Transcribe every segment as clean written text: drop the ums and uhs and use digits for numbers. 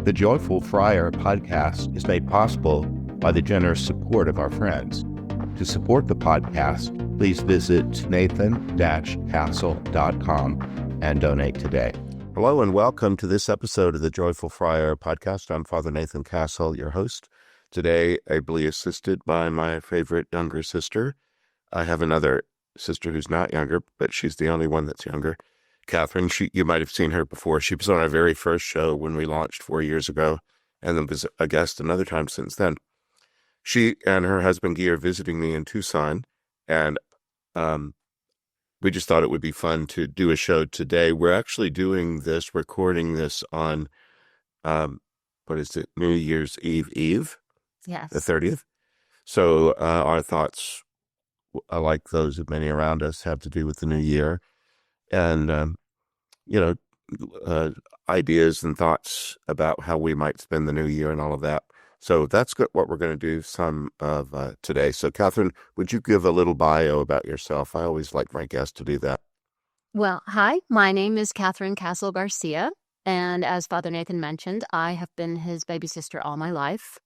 The Joyful Friar podcast is made possible by the generous support of our friends. To support the podcast, please visit nathan-castle.com and donate today. Hello and welcome to this episode of the Joyful Friar podcast. I'm Father Nathan Castle, your host. Today, ably assisted by my favorite younger sister. I have another sister who's not younger, but she's the only one that's younger. Cathryn, you might have seen her before. She was on our very first show when we launched 4 years ago, and then was a guest another time since then. She and her husband Gui are visiting me in Tucson, and we just thought it would be fun to do a show today. We're actually recording this on, New Year's Eve? Yes. The 30th. So our thoughts, like those of many around us, have to do with the new year. And, ideas and thoughts about how we might spend the new year and all of that. So that's what we're going to do some of today. So, Cathryn, would you give a little bio about yourself? I always like my guests to do that. Well, hi, my name is Cathryn Castle Garcia. And as Father Nathan mentioned, I have been his baby sister all my life.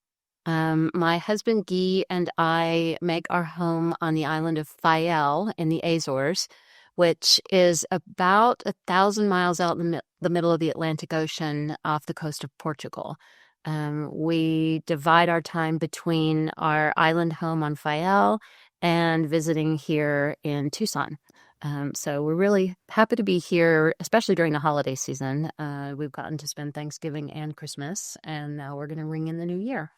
My husband Gui and I make our home on the island of Fayal in the Azores, which is about 1,000 miles out in the middle of the Atlantic Ocean off the coast of Portugal. We divide our time between our island home on Fayal and visiting here in Tucson. So we're really happy to be here, especially during the holiday season. We've gotten to spend Thanksgiving and Christmas, and now we're going to ring in the new year.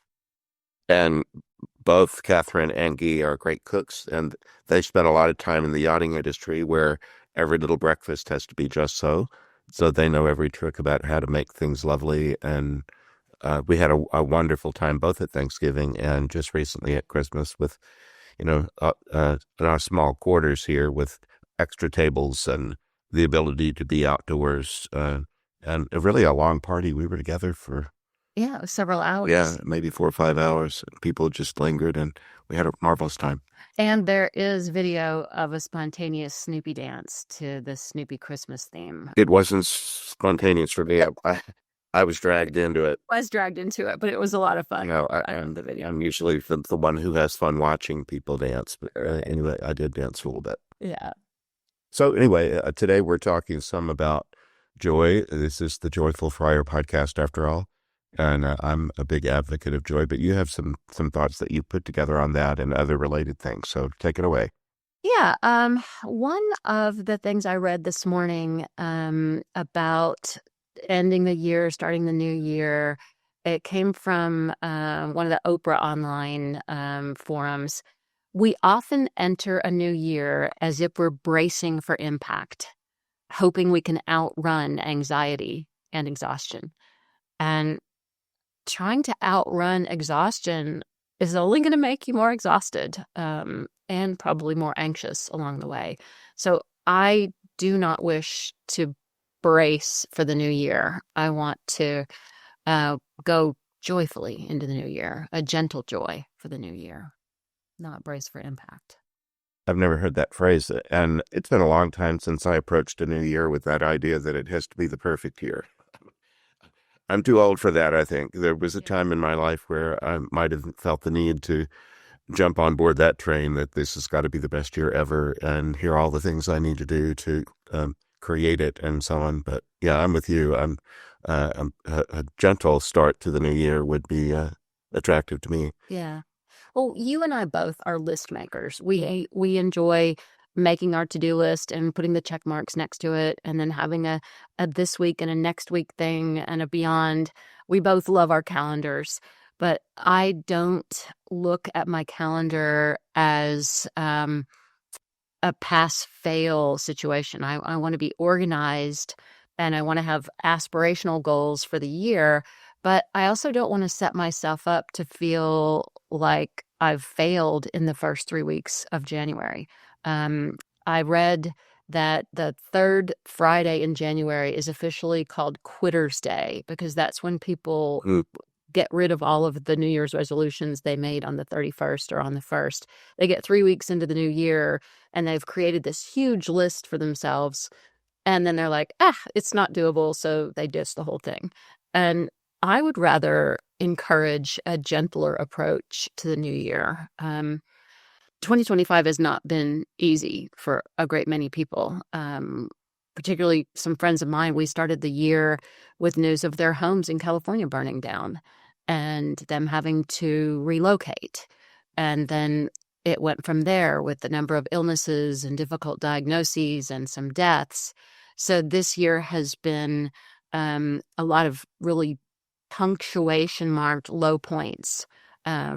And both Cathryn and Gui are great cooks, and they spent a lot of time in the yachting industry where every little breakfast has to be just so. So they know every trick about how to make things lovely. And we had a wonderful time both at Thanksgiving and just recently at Christmas with, in our small quarters here with extra tables and the ability to be outdoors. And really a long party. We were together for... Yeah, it was several hours. Yeah, maybe 4 or 5 hours. People just lingered, and we had a marvelous time. And there is video of a spontaneous Snoopy dance to the Snoopy Christmas theme. It wasn't spontaneous for me. I was dragged into it. But it was a lot of fun. The video. I'm usually the one who has fun watching people dance. But anyway, I did dance a little bit. Yeah. So anyway, today we're talking some about joy. This is the Joyful Friar podcast, after all. And I'm a big advocate of joy, but you have some thoughts that you put together on that and other related things. So take it away. Yeah. One of the things I read this morning about ending the year, starting the new year, it came from one of the Oprah online forums. We often enter a new year as if we're bracing for impact, hoping we can outrun anxiety and exhaustion. And trying to outrun exhaustion is only going to make you more exhausted and probably more anxious along the way. So I do not wish to brace for the new year. I want to go joyfully into the new year, a gentle joy for the new year, not brace for impact. I've never heard that phrase, and it's been a long time since I approached a new year with that idea that it has to be the perfect year. I'm too old for that, I think. There was a time in my life where I might have felt the need to jump on board that train, that this has got to be the best year ever, and here are all the things I need to do to create it and so on. But yeah, I'm with you. A gentle start to the new year would be attractive to me. Yeah. Well, you and I both are list makers. We enjoy making our to-do list and putting the check marks next to it, and then having a this week and a next week thing and a beyond. We both love our calendars, but I don't look at my calendar as a pass-fail situation. I want to be organized, and I want to have aspirational goals for the year, but I also don't want to set myself up to feel like I've failed in the first 3 weeks of January. I read that the third Friday in January is officially called Quitter's Day, because that's when people get rid of all of the New Year's resolutions they made on the 31st or on the 1st. They get 3 weeks into the new year and they've created this huge list for themselves. And then they're like, it's not doable. So they ditch the whole thing. And I would rather encourage a gentler approach to the new year. 2025 has not been easy for a great many people, particularly some friends of mine. We started the year with news of their homes in California burning down and them having to relocate. And then it went from there with the number of illnesses and difficult diagnoses and some deaths. So this year has been a lot of really punctuation marked low points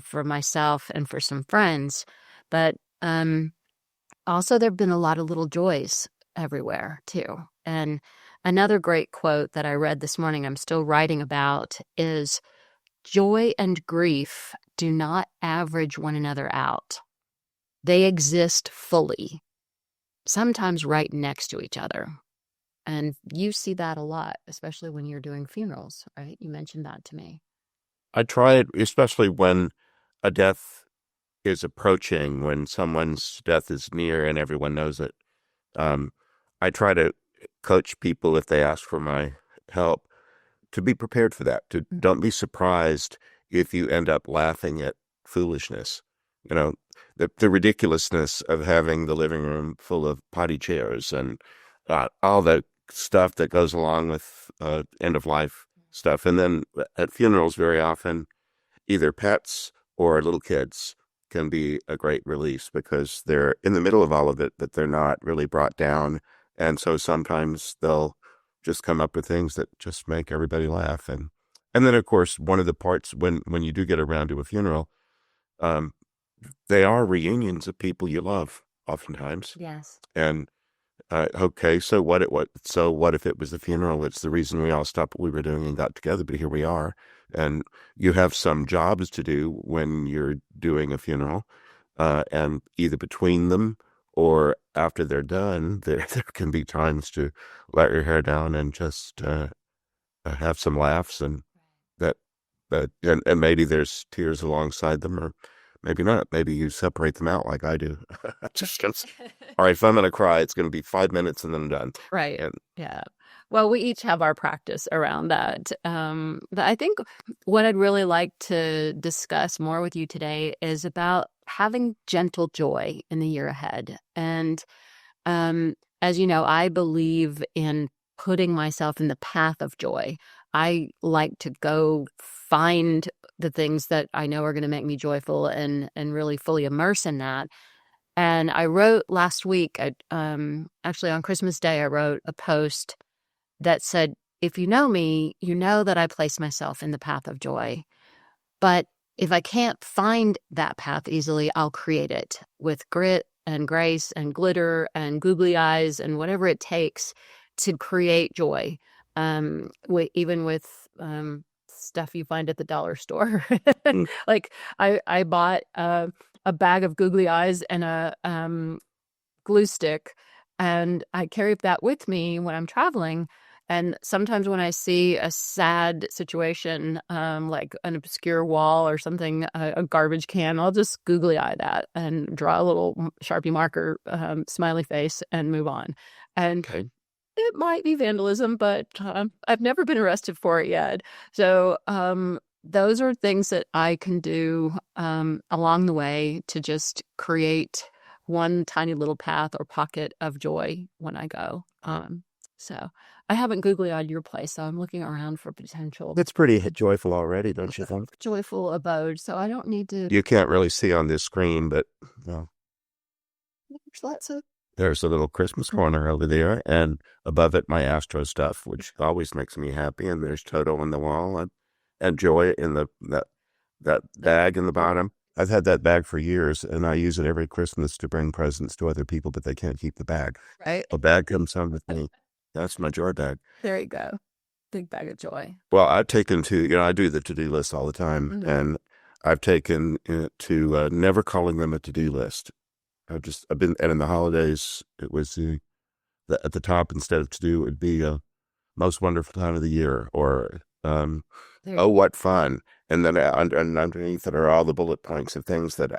for myself and for some friends. But also, there have been a lot of little joys everywhere, too. And another great quote that I read this morning, I'm still writing about, is joy and grief do not average one another out. They exist fully, sometimes right next to each other. And you see that a lot, especially when you're doing funerals, right? You mentioned that to me. I try it, especially when a death is approaching, when someone's death is near and everyone knows it. I try to coach people if they ask for my help to be prepared for that. To don't be surprised if you end up laughing at foolishness. You know, the ridiculousness of having the living room full of potty chairs and all the stuff that goes along with end of life stuff. And then at funerals, very often, either pets or little kids can be a great release because they're in the middle of all of it, but they're not really brought down. And so sometimes they'll just come up with things that just make everybody laugh. And then, of course, one of the parts when you do get around to a funeral, they are reunions of people you love oftentimes. Yes. And okay, so what if it was the funeral? It's the reason we all stopped what we were doing and got together, but here we are. And you have some jobs to do when you're doing a funeral, and either between them or after they're done, there can be times to let your hair down and just have some laughs, and and maybe there's tears alongside them, or maybe not. Maybe you separate them out like I do. Just all right, if I'm going to cry, it's going to be 5 minutes and then I'm done. Right. And Yeah. Well, we each have our practice around that. But I think what I'd really like to discuss more with you today is about having gentle joy in the year ahead. And as you know, I believe in putting myself in the path of joy. I like to go find the things that I know are going to make me joyful and really fully immerse in that. And I wrote last week, actually on Christmas Day, I wrote a post that said, if you know me, you know that I place myself in the path of joy. But if I can't find that path easily, I'll create it with grit and grace and glitter and googly eyes and whatever it takes to create joy. Even with stuff you find at the dollar store. Like I bought a bag of googly eyes and a glue stick, and I carry that with me when I'm traveling. And sometimes when I see a sad situation, like an obscure wall or something, a garbage can, I'll just googly eye that and draw a little Sharpie marker, smiley face, and move on. And okay. it might be vandalism, but I've never been arrested for it yet. So those are things that I can do along the way to just create one tiny little path or pocket of joy when I go. So I haven't googly eyed your place, so I'm looking around for potential That's pretty joyful already, don't you think? joyful abode. So I don't need to. You can't really see on this screen, but well, There's lots of. there's a little Christmas corner over there, and above it, my Astro stuff, which always makes me happy. And there's Toto on the wall, and Joy in that bag in the bottom. I've had that bag for years, and I use it every Christmas to bring presents to other people, but they can't keep the bag. Right. A bag comes home with me. That's my joy bag. There you go. Big bag of joy. Well, I've taken I do the to-do list all the time, and I've taken to never calling them a to-do list. I've been, and in the holidays, it was at the top instead of to-do, it would be a most wonderful time of the year, or oh, what fun. And then underneath it are all the bullet points of things that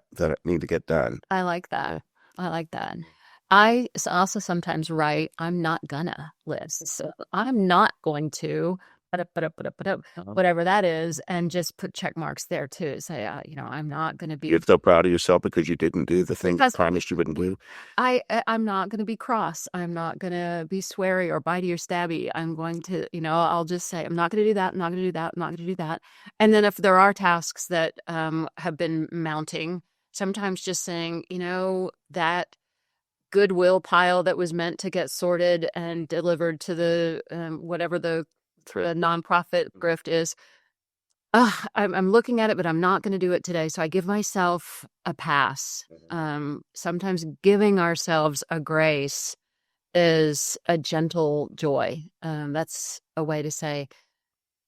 need to get done. I like that. I like that. I also sometimes write, I'm not gonna list. So I'm not going to whatever that is, and just put check marks there too. Say, I'm not going to be. You're so proud of yourself because you didn't do the thing you Because promised you wouldn't do. I'm not going to be cross. I'm not going to be sweary or bitey or stabby. I'm going to, I'll just say, I'm not going to do that. I'm not going to do that. I'm not going to do that. And then if there are tasks that have been mounting, sometimes just saying, that goodwill pile that was meant to get sorted and delivered to the whatever the nonprofit grift is. I'm looking at it, but I'm not going to do it today. So I give myself a pass. Sometimes giving ourselves a grace is a gentle joy. That's a way to say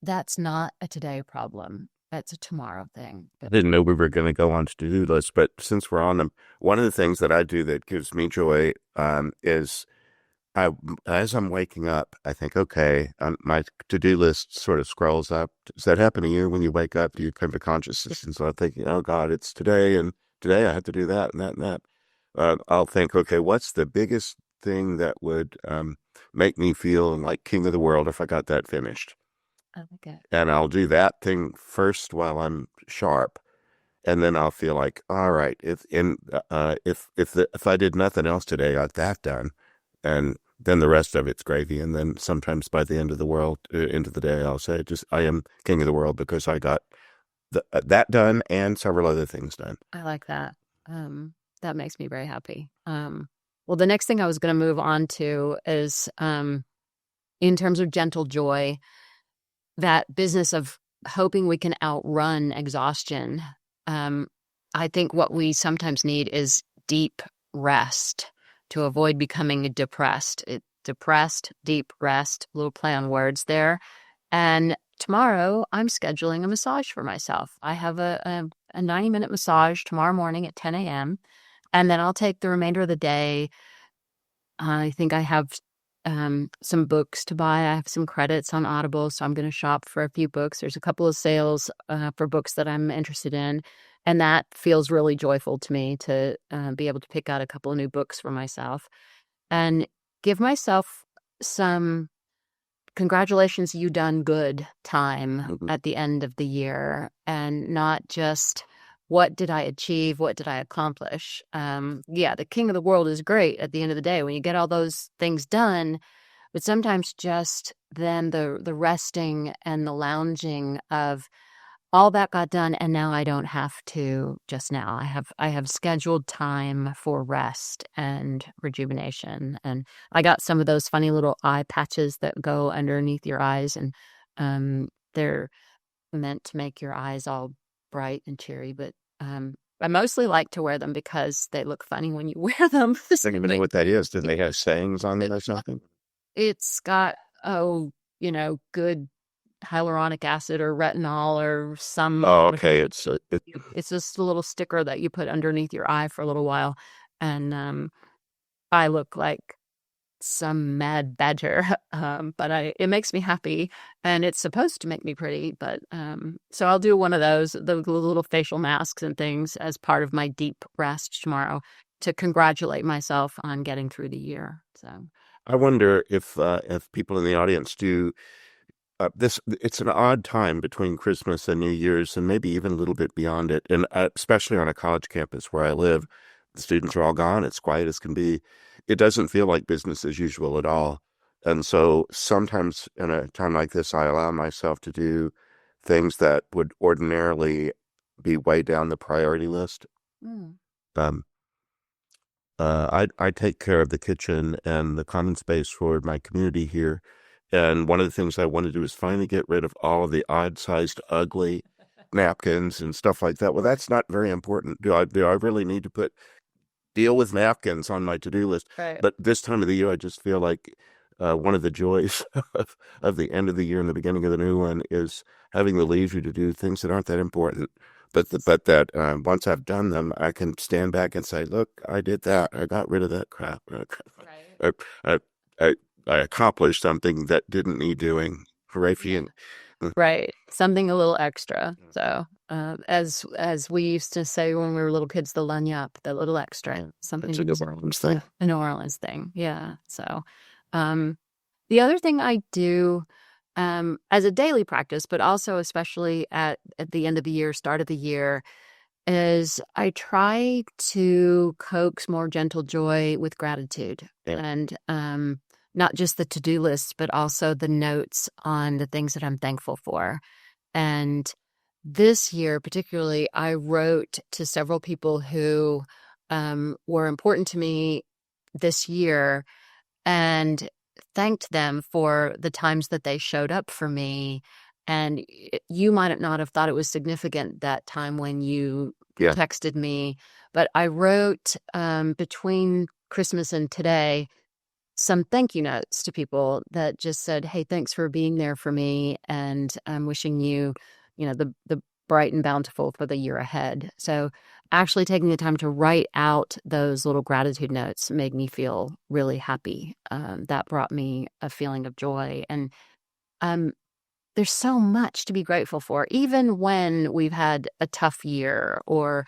that's not a today problem. That's a tomorrow thing. I didn't know we were going to go on to do lists, but since we're on them, one of the things that I do that gives me joy is as I'm waking up, I think, okay, my to-do list sort of scrolls up. Does that happen to you when you wake up? Do you come to consciousness and start thinking, oh God, it's today, and today I have to do that and that and that. I'll think, okay, what's the biggest thing that would make me feel like king of the world if I got that finished? I like it. And I'll do that thing first while I'm sharp. And then I'll feel like, all right, if I did nothing else today, I got that done, and then the rest of it's gravy. And then sometimes by the end of the world, into the day, I'll say, just I am king of the world because I got that done and several other things done. I like that. That makes me very happy. Well, the next thing I was going to move on to is, in terms of gentle joy, that business of hoping we can outrun exhaustion. I think what we sometimes need is deep rest to avoid becoming depressed. Depressed, deep rest, little play on words there. And tomorrow I'm scheduling a massage for myself. I have a 90-minute massage tomorrow morning at 10 a.m. And then I'll take the remainder of the day. I think I have some books to buy. I have some credits on Audible, so I'm going to shop for a few books. There's a couple of sales for books that I'm interested in, and that feels really joyful to me to be able to pick out a couple of new books for myself and give myself some congratulations, you done good time at the end of the year, and not just what did I achieve? What did I accomplish? The king of the world is great at the end of the day when you get all those things done, but sometimes just then the resting and the lounging of all that got done, and now I don't have to just now. I have scheduled time for rest and rejuvenation, and I got some of those funny little eye patches that go underneath your eyes, and they're meant to make your eyes all bright and cheery, but I mostly like to wear them because they look funny when you wear them. I don't even know what that is. Do they have sayings on it or something? It's got, good hyaluronic acid or retinol or some. Oh, okay. It's just a little sticker that you put underneath your eye for a little while. And I look like some mad badger, but it makes me happy, and it's supposed to make me pretty. But so I'll do one of those, the little facial masks and things as part of my deep rest tomorrow to congratulate myself on getting through the year. So I wonder if people in the audience do this. It's an odd time between Christmas and New Year's, and maybe even a little bit beyond it, and especially on a college campus where I live. The students are all gone. It's quiet as can be. It doesn't feel like business as usual at all. And so sometimes in a time like this, I allow myself to do things that would ordinarily be way down the priority list. I take care of the kitchen and the common space for my community here. And one of the things I want to do is finally get rid of all of the odd-sized, ugly napkins and stuff like that. Well, that's not very important. Do I really need to deal with napkins on my to-do list? Right. But this time of the year, I just feel like one of the joys of the end of the year and the beginning of the new one is having the leisure to do things that aren't that important. But that once I've done them, I can stand back and say, look, I did that. I got rid of that crap. Right. I accomplished something that didn't need doing. Hooray for you. Right. Something a little extra. So as we used to say when we were little kids, the lagniappe, the little extra. Something. It's a New Orleans thing. A New Orleans thing. Yeah. So the other thing I do as a daily practice, but also especially at the end of the year, start of the year, is I try to coax more gentle joy with gratitude. Yeah. And not just the to-do lists, but also the notes on the things that I'm thankful for. And this year, particularly, I wrote to several people who were important to me this year and thanked them for the times that they showed up for me. And you might not have thought it was significant that time when you Yeah. texted me, but I wrote between Christmas and today some thank you notes to people that just said, "Hey, thanks for being there for me, and I'm wishing you, the bright and bountiful for the year ahead." So, actually taking the time to write out those little gratitude notes made me feel really happy. That brought me a feeling of joy, and um, there's so much to be grateful for, even when we've had a tough year or,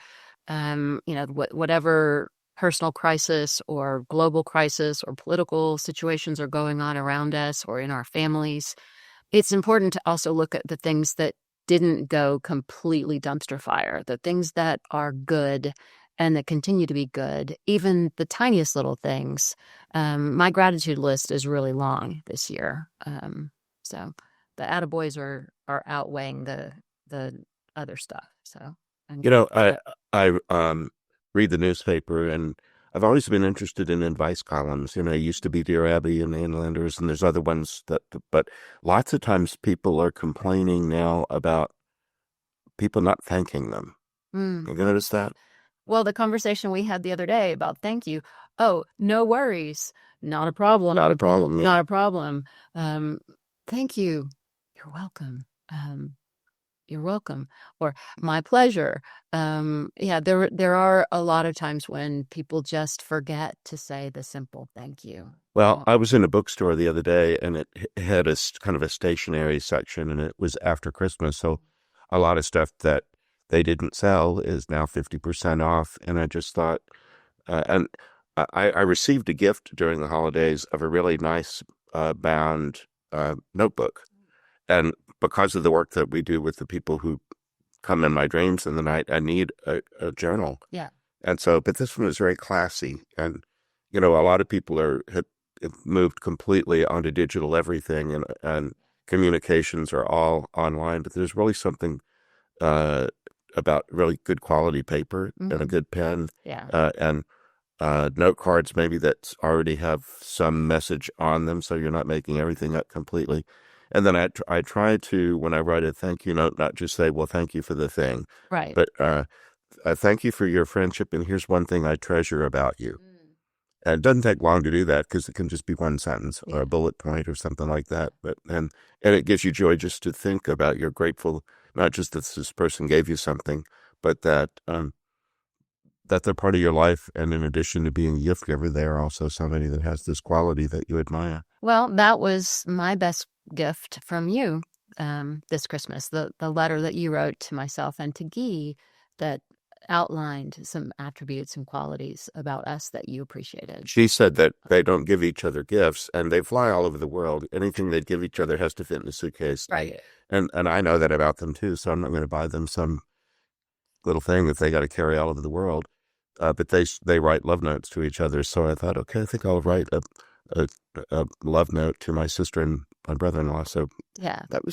whatever personal crisis or global crisis or political situations are going on around us or in our families. It's important to also look at the things that didn't go completely dumpster fire, the things that are good and that continue to be good, even the tiniest little things. My gratitude list is really long this year. So the attaboys are outweighing the other stuff. So I'm I read the newspaper, and I've always been interested in advice columns. It used to be Dear Abby and the Inlanders, and there's other ones but lots of times people are complaining now about people not thanking them. Mm. Have you noticed that? Well, the conversation we had the other day about thank you. Oh, no worries. Not a problem. Not a problem. Not a problem. Thank you. You're welcome. You're welcome. Or my pleasure. Yeah, there are a lot of times when people just forget to say the simple thank you. Well, I was in a bookstore the other day, and it had kind of a stationery section, and it was after Christmas, so a lot of stuff that they didn't sell is now 50% off. And I just thought, and I received a gift during the holidays of a really nice bound notebook. And because of the work that we do with the people who come in my dreams in the night, I need a journal. Yeah. And so, but this one was very classy. And, a lot of people have moved completely onto digital everything, and communications are all online. But there's really something about really good quality paper and a good pen. Yeah. And note cards maybe that already have some message on them, so you're not making everything up completely. And then I try to, when I write a thank you note, not just say, well, thank you for the thing, Right. but thank you for your friendship, and here's one thing I treasure about you. And it doesn't take long to do that, because it can just be one sentence or a bullet point or something like that. But and it gives you joy just to think about you're grateful, not just that this person gave you something, but that they're part of your life. And in addition to being a gift giver, they're also somebody that has this quality that you admire. Well, that was my best gift from you this Christmas, the letter that you wrote to myself and to Gui that outlined some attributes and qualities about us that you appreciated. She said that they don't give each other gifts, and they fly all over the world. Anything they give each other has to fit in a suitcase. Right. And I know that about them too, so I'm not going to buy them some little thing that they got to carry all over the world. But they write love notes to each other. So I thought, okay, I think I'll write a love note to my sister and my brother-in-law. So yeah, that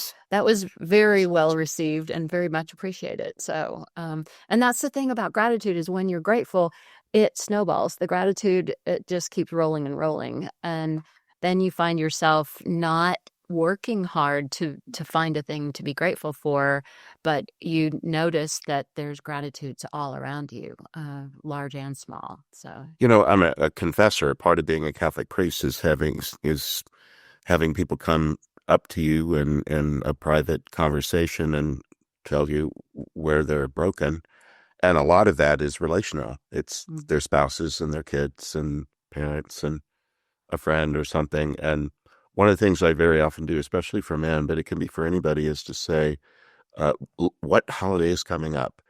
was very well received and very much appreciated. So, and that's the thing about gratitude, is when you're grateful, it snowballs. The gratitude, it just keeps rolling and rolling. And then you find yourself not working hard to find a thing to be grateful for, but you notice that there's gratitudes all around you, large and small. So, I'm a confessor. Part of being a Catholic priest is having people come up to you in a private conversation and tell you where they're broken. And a lot of that is relational. It's their spouses and their kids and parents and a friend or something. And one of the things I very often do, especially for men, but it can be for anybody, is to say, what holiday is coming up?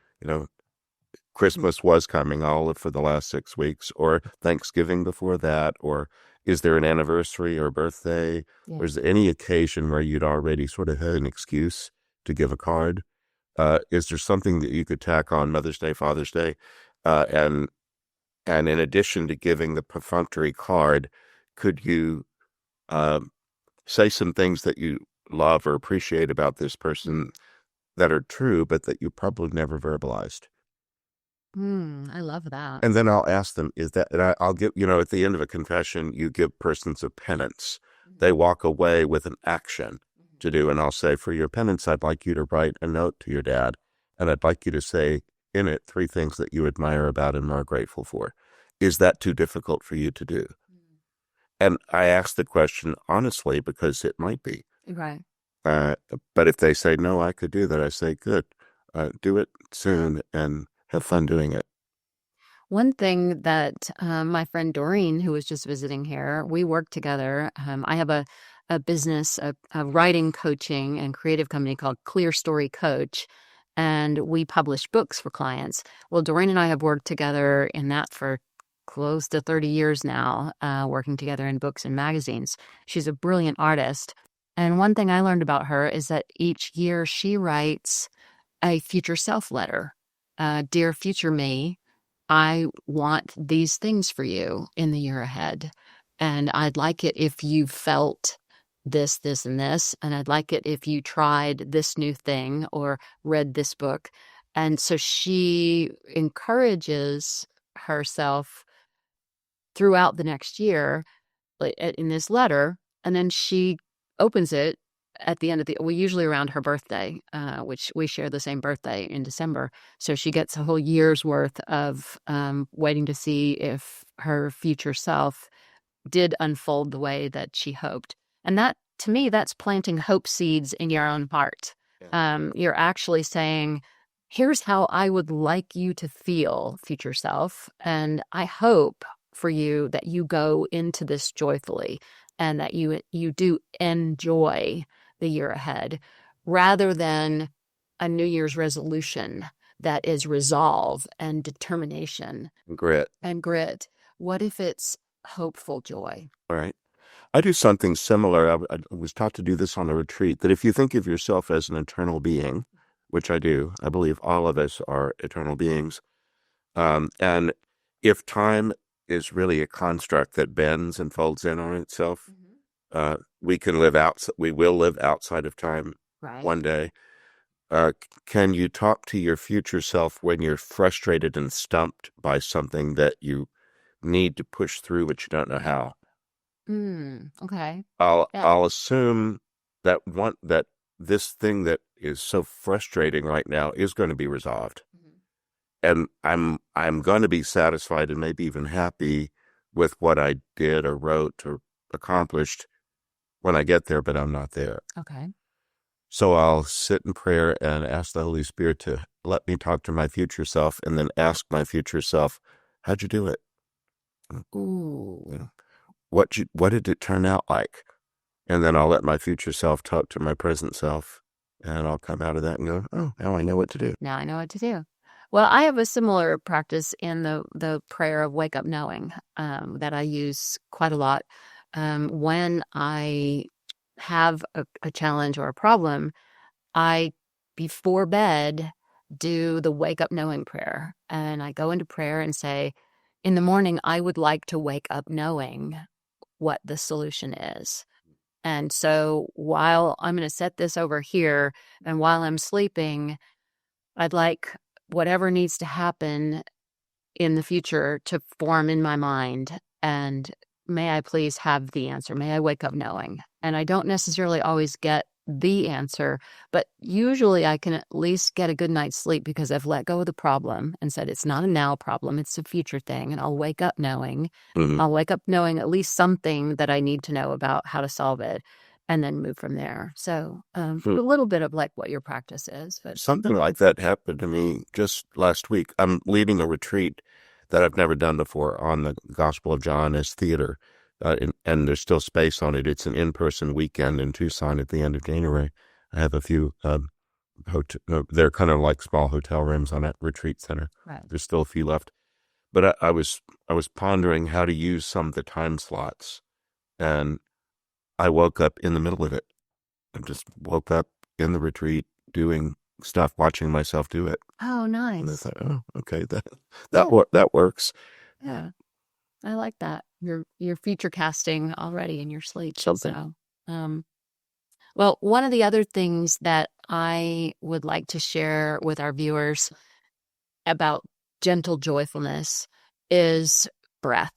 Christmas was coming all for the last 6 weeks, or Thanksgiving before that, or is there an anniversary or birthday, or is there any occasion where you'd already sort of had an excuse to give a card? Is there something that you could tack on Mother's Day, Father's Day, and in addition to giving the perfunctory card, could you say some things that you love or appreciate about this person that are true, but that you probably never verbalized? I love that. And then I'll ask them, is that, and I'll give, at the end of a confession, you give persons a penance. They walk away with an action to do. And I'll say, for your penance, I'd like you to write a note to your dad. And I'd like you to say in it 3 things that you admire about and are grateful for. Is that too difficult for you to do? And I ask the question honestly, because it might be. Right. But if they say, no, I could do that, I say, good, do it soon and have fun doing it. One thing that my friend Doreen, who was just visiting here, we work together. I have a business, a writing coaching and creative company called Clear Story Coach, and we publish books for clients. Well, Doreen and I have worked together in that for close to 30 years now, working together in books and magazines. She's a brilliant artist. And one thing I learned about her is that each year she writes a future self letter. Dear future me, I want these things for you in the year ahead. And I'd like it if you felt this, this, and this. And I'd like it if you tried this new thing or read this book. And so she encourages herself throughout the next year in this letter. And then she opens it at the end of well, usually around her birthday, which we share the same birthday in December. So she gets a whole year's worth of waiting to see if her future self did unfold the way that she hoped. And that, to me, that's planting hope seeds in your own heart. Yeah. You're actually saying, here's how I would like you to feel, future self. And I hope for you that you go into this joyfully and that you do enjoy the year ahead, rather than a New Year's resolution that is resolve and determination. Grit. What if it's hopeful joy? All right. I do something similar. I was taught to do this on a retreat, that if you think of yourself as an eternal being, which I do, I believe all of us are eternal beings. And if time is really a construct that bends and folds in on itself, we will live outside of time one day. Can you talk to your future self when you're frustrated and stumped by something that you need to push through, but you don't know how? Okay. I'll assume that this thing that is so frustrating right now is going to be resolved. And I'm going to be satisfied and maybe even happy with what I did or wrote or accomplished when I get there, but I'm not there. Okay. So I'll sit in prayer and ask the Holy Spirit to let me talk to my future self, and then ask my future self, how'd you do it? Ooh. What did it turn out like? And then I'll let my future self talk to my present self, and I'll come out of that and go, oh, now I know what to do. Now I know what to do. Well, I have a similar practice in the prayer of wake up knowing that I use quite a lot. When I have a challenge or a problem, I, before bed, do the wake up knowing prayer. And I go into prayer and say, in the morning, I would like to wake up knowing what the solution is. And so while I'm going to set this over here, and while I'm sleeping, I'd like whatever needs to happen in the future to form in my mind. And may I please have the answer? May I wake up knowing? And I don't necessarily always get the answer, but usually I can at least get a good night's sleep because I've let go of the problem and said it's not a now problem, it's a future thing. And I'll wake up knowing. I'll wake up knowing at least something that I need to know about how to solve it, and then move from there. So a little bit of like what your practice is. But something like that happened to me just last week. I'm leading a retreat that I've never done before on the Gospel of John as theater, and there's still space on it. It's an in-person weekend in Tucson at the end of January. I have a few they're kind of like small hotel rooms on that retreat center. Right. There's still a few left. But I was pondering how to use some of the time slots And I woke up in the middle of it. I just woke up in the retreat doing stuff, watching myself do it. Oh, And I nice. thought, oh, okay, that works. Yeah. I like that. You're future casting already in your sleep. Something. So, um, well, one of the other things that I would like to share with our viewers about gentle joyfulness is breath.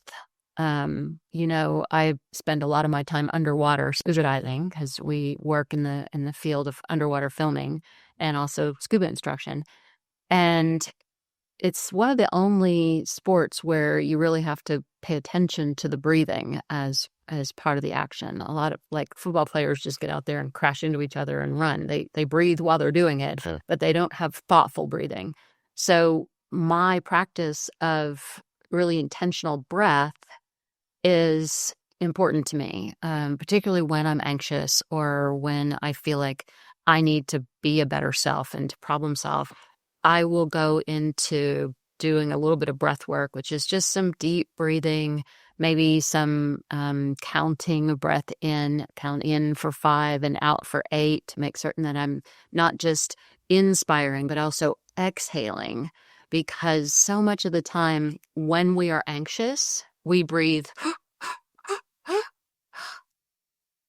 I spend a lot of my time underwater scuba diving because we work in the field of underwater filming and also scuba instruction. And it's one of the only sports where you really have to pay attention to the breathing as part of the action. A lot of like football players just get out there and crash into each other and run. They breathe while they're doing it, but they don't have thoughtful breathing. So my practice of really intentional breath is important to me, particularly when I'm anxious or when I feel like I need to be a better self and to problem solve. I will go into doing a little bit of breath work, which is just some deep breathing, maybe some counting of breath in, count in for 5 and out for 8 to make certain that I'm not just inspiring, but also exhaling. Because so much of the time when we are anxious, we breathe,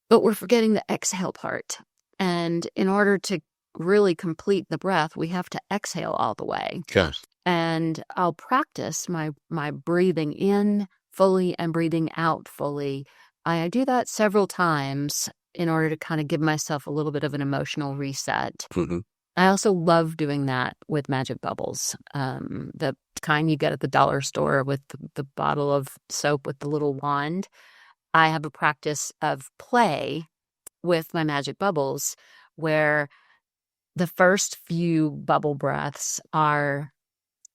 but we're forgetting the exhale part. And in order to really complete the breath, we have to exhale all the way. Yes. And I'll practice my breathing in fully and breathing out fully. I do that several times in order to kind of give myself a little bit of an emotional reset. Mm-hmm. I also love doing that with magic bubbles, the kind you get at the dollar store with the bottle of soap with the little wand. I have a practice of play with my magic bubbles where the first few bubble breaths are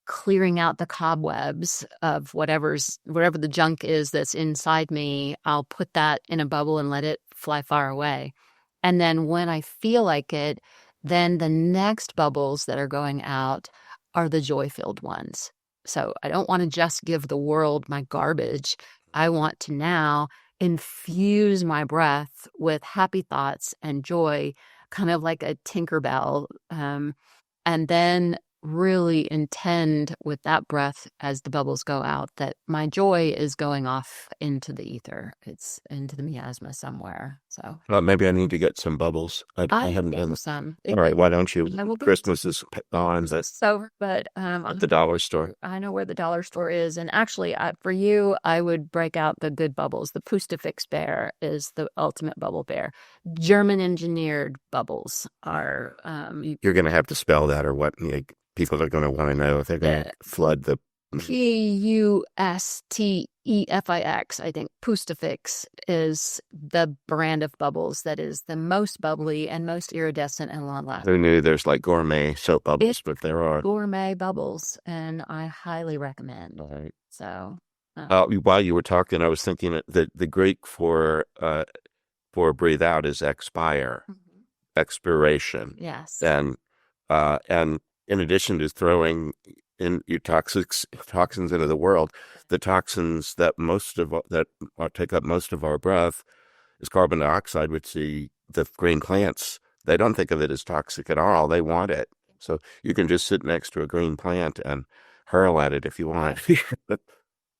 clearing out the cobwebs of whatever the junk is that's inside me. I'll put that in a bubble and let it fly far away. And then when I feel like it, then the next bubbles that are going out are the joy-filled ones. So I don't want to just give the world my garbage. I want to now infuse my breath with happy thoughts and joy, kind of like a Tinkerbell. And then really intend with that breath as the bubbles go out that my joy is going off into the ether. It's into the miasma somewhere. So Maybe I need to get some bubbles. I haven't done some. All right, why don't you? I will Christmas is on but at the dollar store. I know where the dollar store is, and actually, for you, I would break out the good bubbles. The Pustafix bear is the ultimate bubble bear. German engineered bubbles are. You're going to have to spell that, or what? People are going to want to know if they're going to flood the Pustefix. I think Pustafix is the brand of bubbles that is the most bubbly and most iridescent and long-lasting. Who knew there's like gourmet soap bubbles, but there are gourmet bubbles, and I highly recommend. All right. So, while you were talking, I was thinking that the Greek for breathe out is expire, expiration. Yes, and in addition to throwing in your toxins into the world, the toxins that take up most of our breath is carbon dioxide, which the green plants, they don't think of it as toxic at all. They want it. So you can just sit next to a green plant and hurl at it if you want. But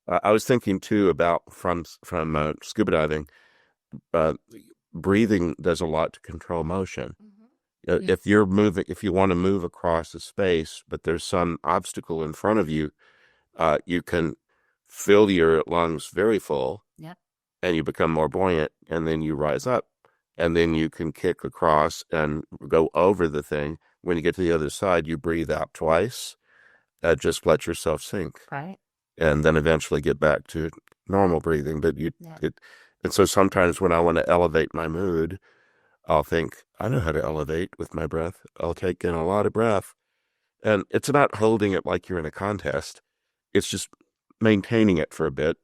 I was thinking too about from scuba diving, breathing does a lot to control motion. If you're moving, if you want to move across a space, but there's some obstacle in front of you, you can fill your lungs very full, and you become more buoyant, and then you rise up, and then you can kick across and go over the thing. When you get to the other side, you breathe out twice, just let yourself sink, right, and then eventually get back to normal breathing. But and so sometimes when I want to elevate my mood, I'll think, I know how to elevate with my breath. I'll take in a lot of breath. And it's not holding it like you're in a contest. It's just maintaining it for a bit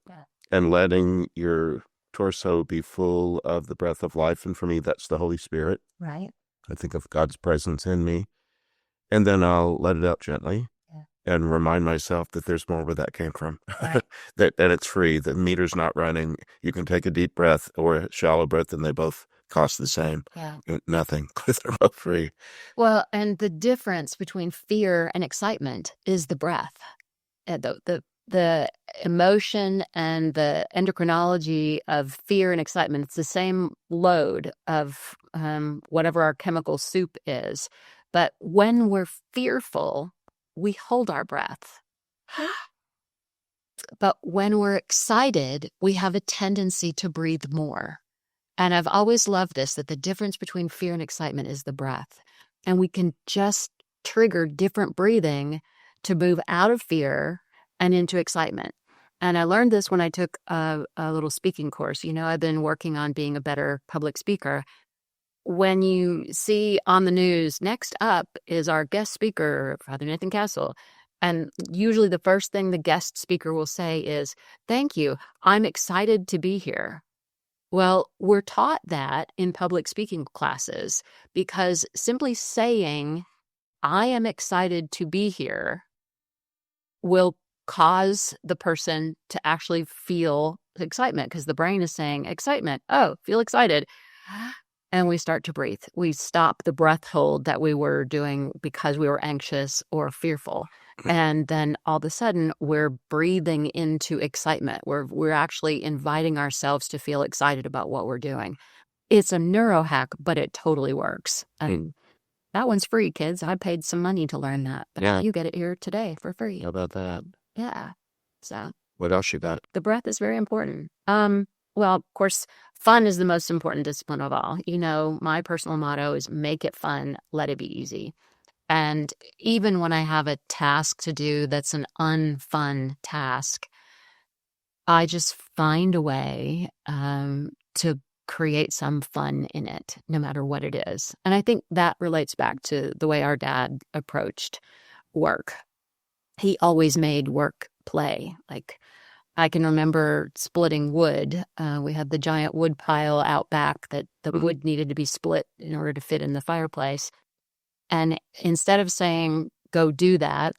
and letting your torso be full of the breath of life. And for me, that's the Holy Spirit. Right. I think of God's presence in me. And then I'll let it out gently. and remind myself that there's more where that came from. Right. that it's free. The meter's not running. You can take a deep breath or a shallow breath, and they both cost the same. Yeah. Nothing. They're both free. Well, and the difference between fear and excitement is the breath. The emotion and the endocrinology of fear and excitement, it's the same load of whatever our chemical soup is. But when we're fearful, we hold our breath. But when we're excited, we have a tendency to breathe more. And I've always loved this, that the difference between fear and excitement is the breath. And we can just trigger different breathing to move out of fear and into excitement. And I learned this when I took a little speaking course. I've been working on being a better public speaker. When you see on the news, next up is our guest speaker, Father Nathan Castle. And usually the first thing the guest speaker will say is, "Thank you. I'm excited to be here." Well, we're taught that in public speaking classes because simply saying, "I am excited to be here," will cause the person to actually feel excitement because the brain is saying, excitement. Oh, feel excited. And we start to breathe. We stop the breath hold that we were doing because we were anxious or fearful. And then all of a sudden, we're breathing into excitement. We're actually inviting ourselves to feel excited about what we're doing. It's a neuro hack, but it totally works. And that one's free, kids. I paid some money to learn that. But Yeah. you get it here today for free. How about that? Yeah. So What else you got? the breath is very important. Well, of course, fun is the most important discipline of all. My personal motto is make it fun, let it be easy. And even when I have a task to do that's an unfun task, I just find a way to create some fun in it, no matter what it is. And I think that relates back to the way our dad approached work. He always made work play. Like, I can remember splitting wood. We had the giant wood pile out back that the wood needed to be split in order to fit in the fireplace. And instead of saying, "Go do that,"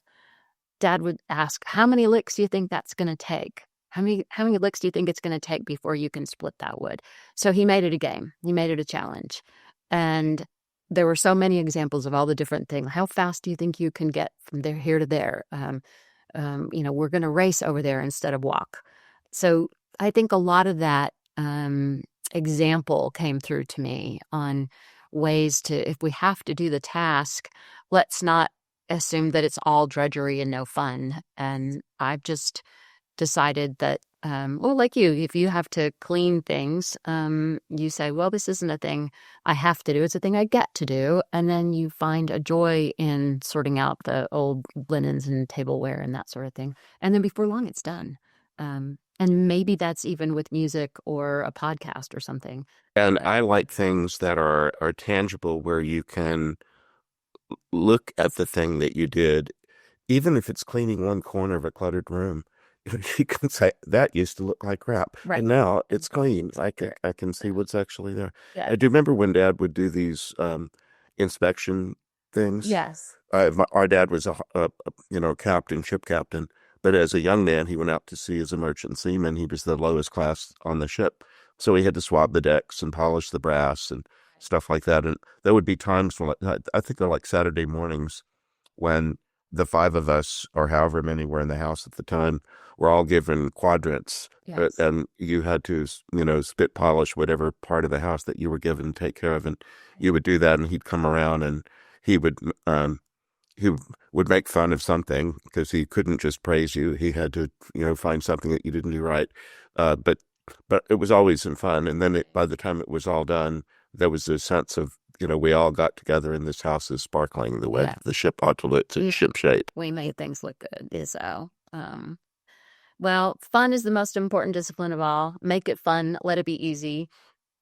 Dad would ask, "How many licks do you think that's going to take? How many licks do you think it's going to take before you can split that wood?" So he made it a game. He made it a challenge. And there were so many examples of all the different things. How fast do you think you can get from here to there? We're going to race over there instead of walk. So I think a lot of that example came through to me on ways to, if we have to do the task, let's not assume that it's all drudgery and no fun. And I've just decided that, like you, if you have to clean things, you say, well, this isn't a thing I have to do. It's a thing I get to do. And then you find a joy in sorting out the old linens and tableware and that sort of thing. And then before long, it's done. And maybe that's even with music or a podcast or something. And I like things that are tangible, where you can look at the thing that you did, even if it's cleaning one corner of a cluttered room. You can say, that used to look like crap. Right. And now it's clean. I can see what's actually there. Yeah. I do remember when Dad would do these inspection things. Yes. Our dad was a captain, ship captain. But as a young man, he went out to sea as a merchant seaman. He was the lowest class on the ship. So he had to swab the decks and polish the brass and stuff like that. And there would be times when, I think they're like Saturday mornings, when the five of us, or however many were in the house at the time, were all given quadrants. Yes. And you had to, spit polish whatever part of the house that you were given and take care of. And you would do that, and he'd come around and he would make fun of something, because he couldn't just praise you. He had to, find something that you didn't do right. But it was always in fun. And then by the time it was all done, there was a sense of, we all got together and this house is sparkling the way the ship ought to look, to ship shape. We made things look good. So, well, fun is the most important discipline of all. Make it fun. Let it be easy.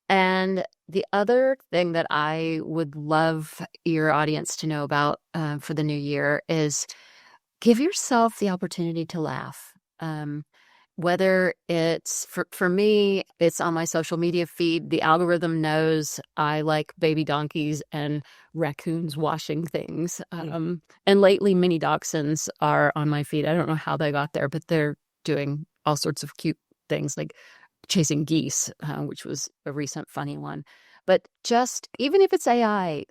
And the other thing that I would love your audience to know about for the new year is give yourself the opportunity to laugh. whether it's for me, it's on my social media feed. The algorithm knows I like baby donkeys and raccoons washing things. And lately, mini dachshunds are on my feed. I don't know how they got there, but they're doing all sorts of cute things like chasing geese, which was a recent funny one. But just even if it's AI,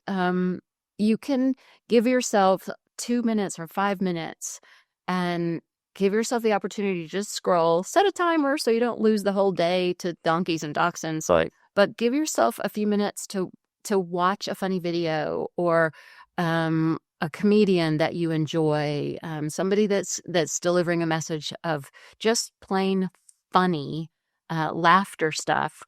you can give yourself 2 minutes or 5 minutes and give yourself the opportunity to just scroll. Set a timer so you don't lose the whole day to donkeys and dachshunds. Right. But give yourself a few minutes to watch a funny video, or a comedian that you enjoy, somebody that's delivering a message of just plain funny laughter stuff.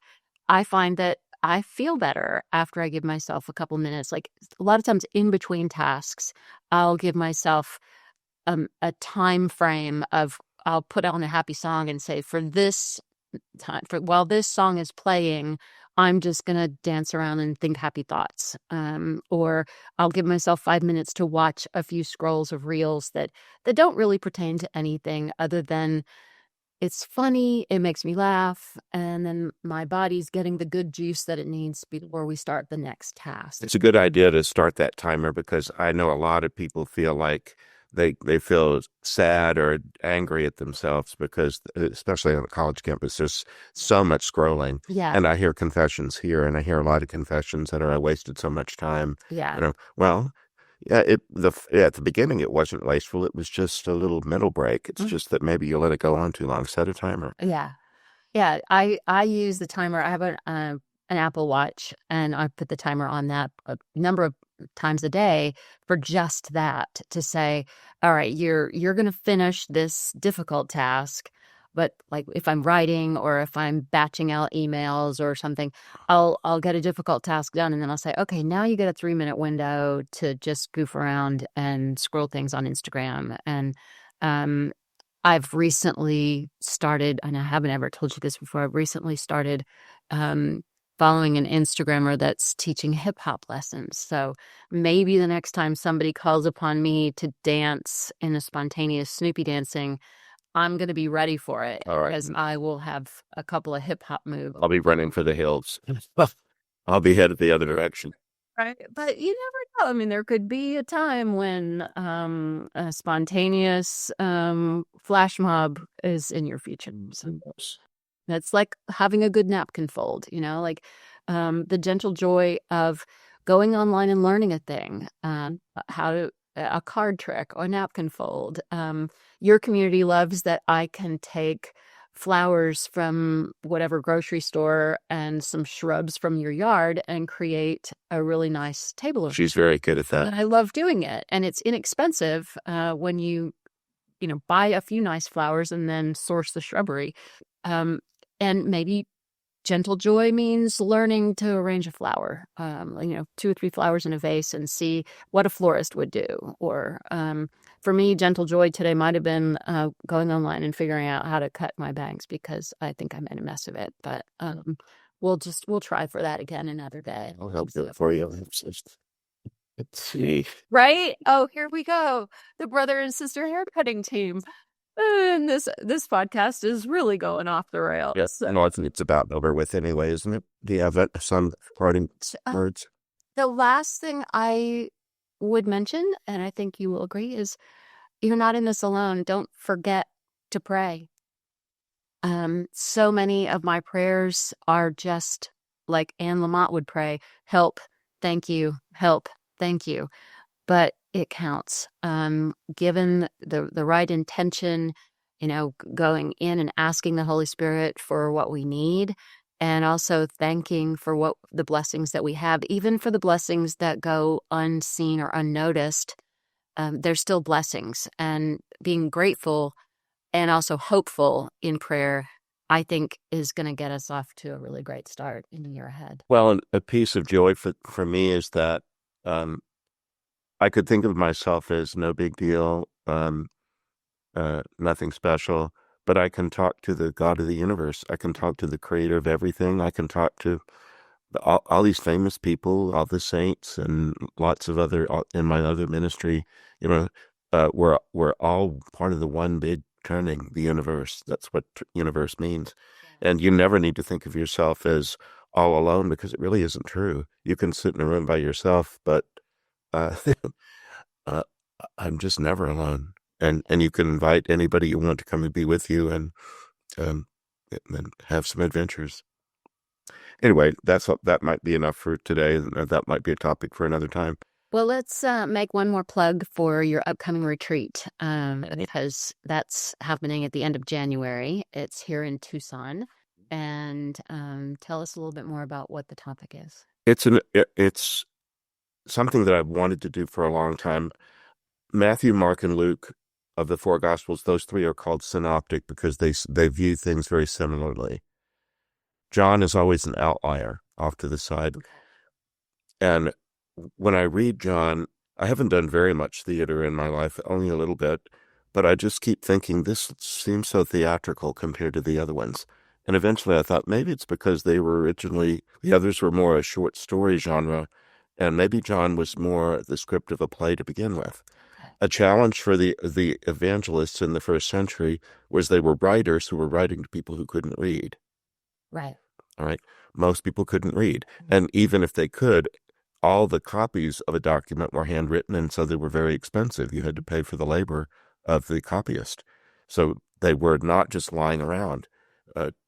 I find that I feel better after I give myself a couple minutes. Like a lot of times in between tasks, I'll give myself a time frame of, I'll put on a happy song and say, for this time, while this song is playing, I'm just going to dance around and think happy thoughts. Or I'll give myself 5 minutes to watch a few scrolls of reels that don't really pertain to anything other than it's funny, it makes me laugh, and then my body's getting the good juice that it needs before we start the next task. It's a good idea to start that timer, because I know a lot of people feel like they feel sad or angry at themselves because, especially on the college campus, there's so much scrolling. Yeah. And I hear confessions here, and I hear a lot of confessions that are, I wasted so much time. Yeah. Well, yeah, at the beginning it wasn't wasteful. It was just a little mental break. It's just that maybe you let it go on too long. Set a timer. Yeah. Yeah. I use the timer. I have an Apple Watch, and I put the timer on that a number of times a day for just that, to say, all right, you're going to finish this difficult task. But like if I'm writing or if I'm batching out emails or something, I'll get a difficult task done, and then I'll say, okay, now you get a 3-minute window to just goof around and scroll things on Instagram. And I've recently started, and I haven't ever told you this before, I've recently started following an Instagrammer that's teaching hip hop lessons. So maybe the next time somebody calls upon me to dance in a spontaneous Snoopy dancing, I'm going to be ready for it. All right. Because I will have a couple of hip hop moves. I'll be running for the hills. I'll be headed the other direction. Right. But you never know. I mean, there could be a time when a spontaneous flash mob is in your future. So that's like having a good napkin fold, like the gentle joy of going online and learning a thing, a card trick or a napkin fold. Your community loves that I can take flowers from whatever grocery store and some shrubs from your yard and create a really nice table. She's very good at that. And I love doing it. And it's inexpensive when you buy a few nice flowers and then source the shrubbery. And maybe gentle joy means learning to arrange a flower, 2 or 3 flowers in a vase and see what a florist would do. Or for me, gentle joy today might have been going online and figuring out how to cut my bangs because I think I made a mess of it. But we'll try for that again another day. I'll help do it for you. Let's see. Right? Oh, here we go. The brother and sister haircutting team. And this podcast is really going off the rails. Yes, no, I think it's about over with anyway, isn't it? Do you have some parting words? The last thing I would mention, and I think you will agree, is you're not in this alone. Don't forget to pray. So many of my prayers are just like Anne Lamott would pray, help, thank you, help, thank you. But it counts. Given the right intention, going in and asking the Holy Spirit for what we need, and also thanking for what the blessings that we have, even for the blessings that go unseen or unnoticed, they're still blessings. And being grateful and also hopeful in prayer, I think, is going to get us off to a really great start in the year ahead. Well, a piece of joy for me is that I could think of myself as no big deal, nothing special, but I can talk to the God of the universe. I can talk to the creator of everything. I can talk to all these famous people, all the saints, and lots of other in my other ministry. We're all part of the one big turning the universe. That's what universe means. And you never need to think of yourself as all alone, because it really isn't true. You can sit in a room by yourself, but uh, uh, I'm just never alone. And you can invite anybody you want to come and be with you, um, and have some adventures. Anyway, that might be enough for today. That might be a topic for another time. Well, let's make one more plug for your upcoming retreat, because that's happening at the end of January. It's here in Tucson. And tell us a little bit more about what the topic is. It's something that I've wanted to do for a long time. Matthew, Mark, and Luke of the four Gospels, those three are called synoptic because they view things very similarly. John is always an outlier off to the side. Okay. And when I read John, I haven't done very much theater in my life, only a little bit, but I just keep thinking this seems so theatrical compared to the other ones. And eventually I thought maybe it's because they were originally, the others were more a short story genre, and maybe John was more the script of a play to begin with. A challenge for the evangelists in the first century was they were writers who were writing to people who couldn't read. Right. All right. Most people couldn't read. And even if they could, all the copies of a document were handwritten, and so they were very expensive. You had to pay for the labor of the copyist. So they were not just lying around.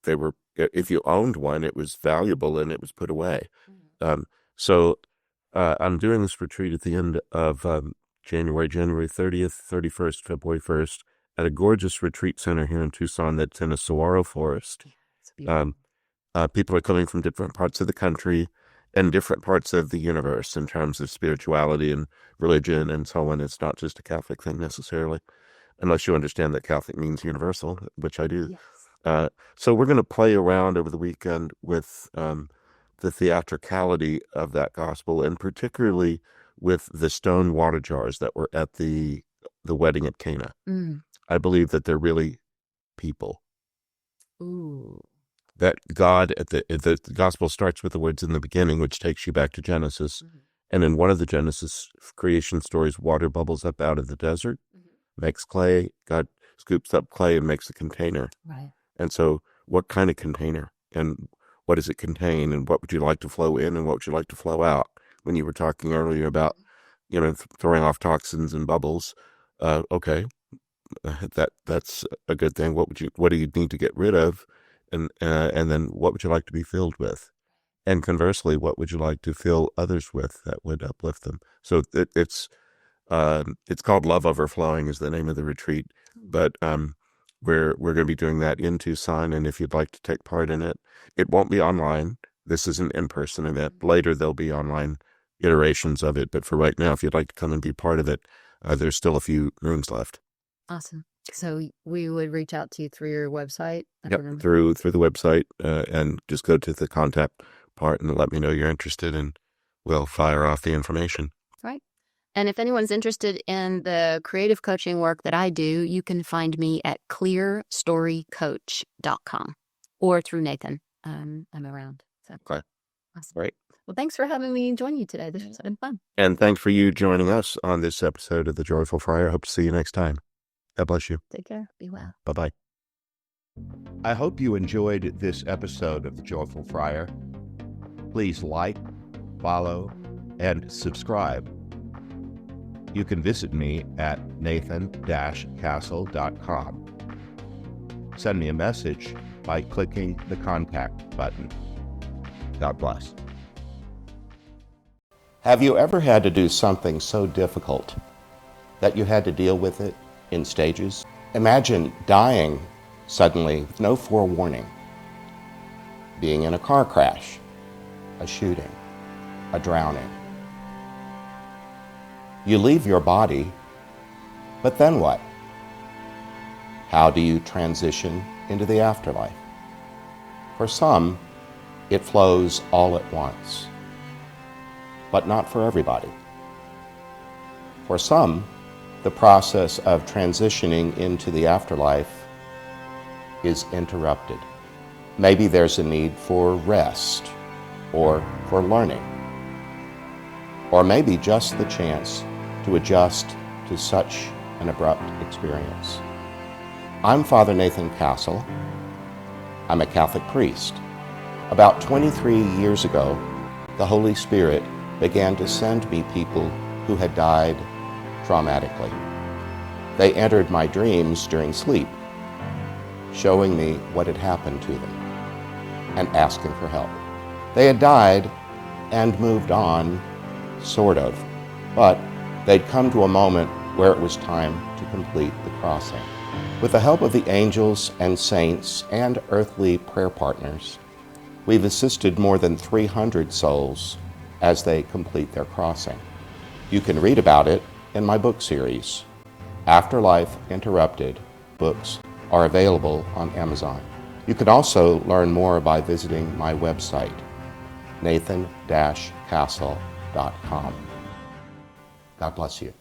They were, if you owned one, it was valuable and it was put away. So I'm doing this retreat at the end of January 30th, 31st, February 1st, at a gorgeous retreat center here in Tucson that's in a saguaro forest. People are coming from different parts of the country and different parts of the universe in terms of spirituality and religion and so on. It's not just a Catholic thing necessarily, unless you understand that Catholic means universal, which I do. Yes. So we're going to play around over the weekend with the theatricality of that gospel, and particularly with the stone water jars that were at the wedding at Cana. I believe that they're really people. Ooh. That God, the gospel starts with the words in the beginning, which takes you back to Genesis. And in one of the Genesis creation stories, water bubbles up out of the desert, makes clay. God scoops up clay and makes a container. Right. And so what kind of container? And what does it contain? And what would you like to flow in? And what would you like to flow out? When you were talking earlier about, throwing off toxins and bubbles, okay, that's a good thing. What do you need to get rid of? And then what would you like to be filled with? And conversely, what would you like to fill others with that would uplift them? So it's called Love Overflowing is the name of the retreat. But we're going to be doing that in Tucson. And if you'd like to take part in it, it won't be online. This is an in-person event. Later, there'll be online iterations of it. But for right now, if you'd like to come and be part of it, there's still a few rooms left. Awesome. So we would reach out to you through your website? Yep, through the website, and just go to the contact part and let me know you're interested, and we'll fire off the information. Right. And if anyone's interested in the creative coaching work that I do, you can find me at clearstorycoach.com or through Nathan. I'm around. So. Okay. Awesome. Great. Well, thanks for having me join you today. This has been fun. And thanks for you joining us on this episode of The Joyful Friar. Hope to see you next time. God bless you. Take care. Be well. Bye-bye. I hope you enjoyed this episode of The Joyful Friar. Please like, follow, and subscribe. You can visit me at nathan-castle.com. Send me a message by clicking the contact button. God bless. Have you ever had to do something so difficult that you had to deal with it in stages? Imagine dying suddenly with no forewarning. Being in a car crash, a shooting, a drowning. You leave your body, but then what? How do you transition into the afterlife? For some, it flows all at once, but not for everybody. For some, the process of transitioning into the afterlife is interrupted. Maybe there's a need for rest or for learning, or maybe just the chance to adjust to such an abrupt experience. I'm Father Nathan Castle. I'm a Catholic priest. About 23 years ago, the Holy Spirit began to send me people who had died traumatically. They entered my dreams during sleep, showing me what had happened to them and asking for help. They had died and moved on, sort of, but they'd come to a moment where it was time to complete the crossing. With the help of the angels and saints and earthly prayer partners, we've assisted more than 300 souls as they complete their crossing. You can read about it in my book series. Afterlife Interrupted books are available on Amazon. You can also learn more by visiting my website, nathan-castle.com. God bless you.